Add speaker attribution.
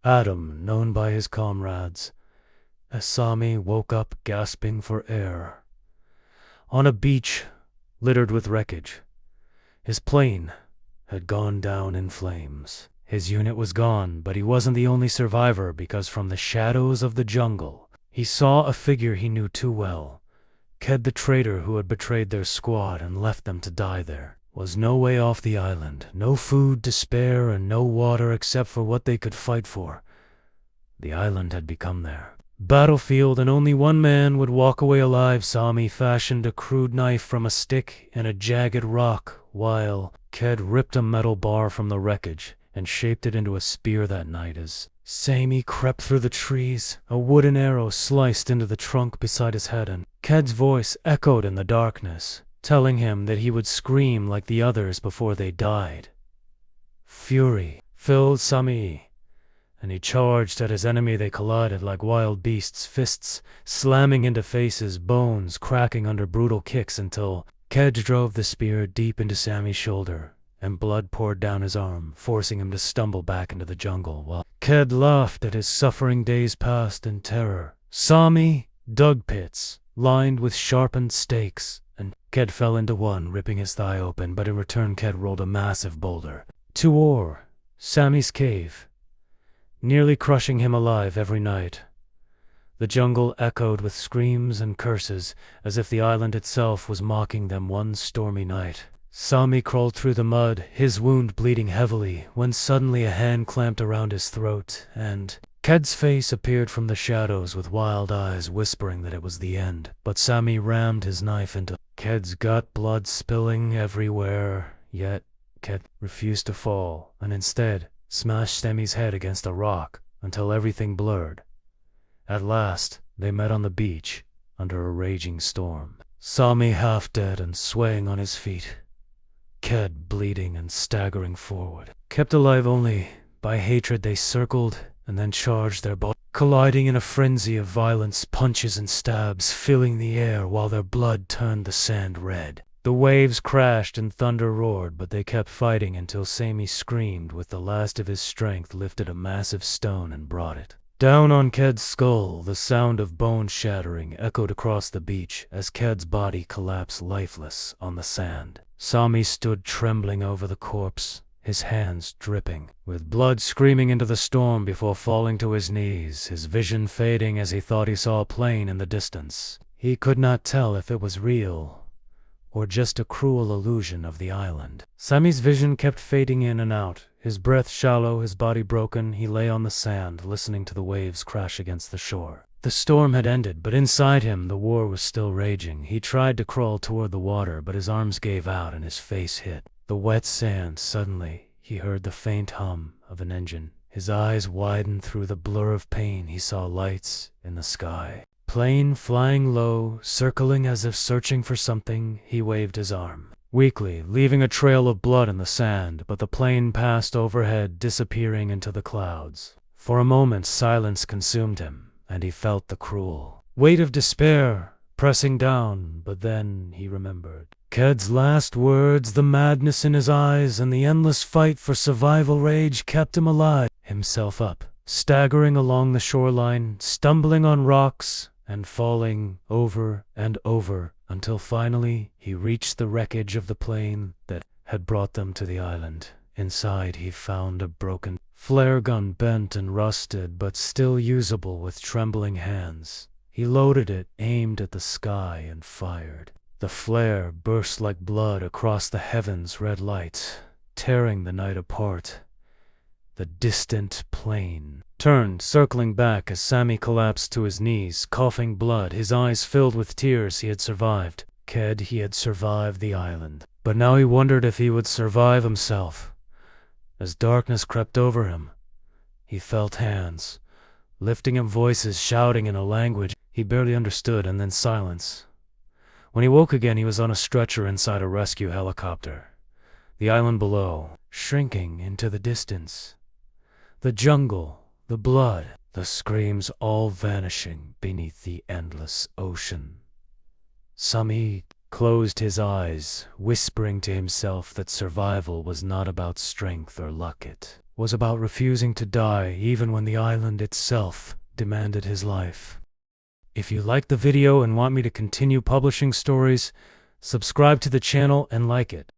Speaker 1: Adam, known by his comrades as Sami, woke up gasping for air. On a beach littered with wreckage, his plane had gone down in flames. His unit was gone, but he wasn't the only survivor, because from the shadows of the jungle, he saw a figure he knew too well. Ked, the traitor who had betrayed their squad and left them to die there, was no way off the island. No food to spare and no water except for what they could fight for. The island had become their battlefield, and only one man would walk away alive. Sami fashioned a crude knife from a stick and a jagged rock, while Ked ripped a metal bar from the wreckage and shaped it into a spear. That night, as Sami crept through the trees, a wooden arrow sliced into the trunk beside his head, and Ked's voice echoed in the darkness, telling him that he would scream like the others before they died. Fury filled Sami, and he charged at his enemy. They collided like wild beasts, fists slamming into faces, bones cracking under brutal kicks, until Ked drove the spear deep into Sami's shoulder, and blood poured down his arm, forcing him to stumble back into the jungle. While Ked laughed at his suffering days past in terror, Sami dug pits lined with sharpened stakes, and Ked fell into one, ripping his thigh open, but in return Ked rolled a massive boulder toward Sami's cave, nearly crushing him alive every night. The jungle echoed with screams and curses, as if the island itself was mocking them one stormy night. Sami crawled through the mud, his wound bleeding heavily, when suddenly a hand clamped around his throat, and Ked's face appeared from the shadows with wild eyes, whispering that it was the end. But Sami rammed his knife into Ked's gut, blood spilling everywhere. Yet Ked refused to fall, and instead smashed Sami's head against a rock until everything blurred. At last, they met on the beach under a raging storm. Sami half dead and swaying on his feet, Ked bleeding and staggering forward. Kept alive only by hatred, they circled and then charged their bodies, colliding in a frenzy of violence, punches and stabs filling the air while their blood turned the sand red. The waves crashed and thunder roared, but they kept fighting until Sami screamed with the last of his strength, lifted a massive stone and brought it down on Ked's skull. The sound of bone shattering echoed across the beach as Ked's body collapsed lifeless on the sand. Sami stood trembling over the corpse, his hands dripping with blood, screaming into the storm before falling to his knees, his vision fading as he thought he saw a plane in the distance. He could not tell if it was real or just a cruel illusion of the island. Sami's vision kept fading in and out, his breath shallow, his body broken. He lay on the sand, listening to the waves crash against the shore. The storm had ended, but inside him the war was still raging. He tried to crawl toward the water, but his arms gave out and his face hit the wet sand. Suddenly, he heard the faint hum of an engine. His eyes widened through the blur of pain. He saw lights in the sky. Plane flying low, circling as if searching for something. He waved his arm weakly, leaving a trail of blood in the sand, but the plane passed overhead, disappearing into the clouds. For a moment, silence consumed him, and he felt the cruel weight of despair pressing down. But then he remembered Ked's last words. The madness in his eyes and the endless fight for survival rage kept him alive. Himself up, staggering along the shoreline, stumbling on rocks and falling over and over, until finally he reached the wreckage of the plane that had brought them to the island. Inside he found a broken flare gun, bent and rusted, but still usable. With trembling hands, he loaded it, aimed at the sky, and fired. The flare burst like blood across the heavens, red light tearing the night apart. The distant plane turned, circling back as Sami collapsed to his knees, coughing blood, his eyes filled with tears. He had survived Ked, he had survived the island, but now he wondered if he would survive himself. As darkness crept over him, he felt hands lifting him, voices shouting in a language he barely understood, and then silence. When he woke again, he was on a stretcher inside a rescue helicopter. The island below, shrinking into the distance. The jungle, the blood, the screams, all vanishing beneath the endless ocean. Sami closed his eyes, whispering to himself that survival was not about strength or luck. It was about refusing to die even when the island itself demanded his life. If you liked the video and want me to continue publishing stories, subscribe to the channel and like it.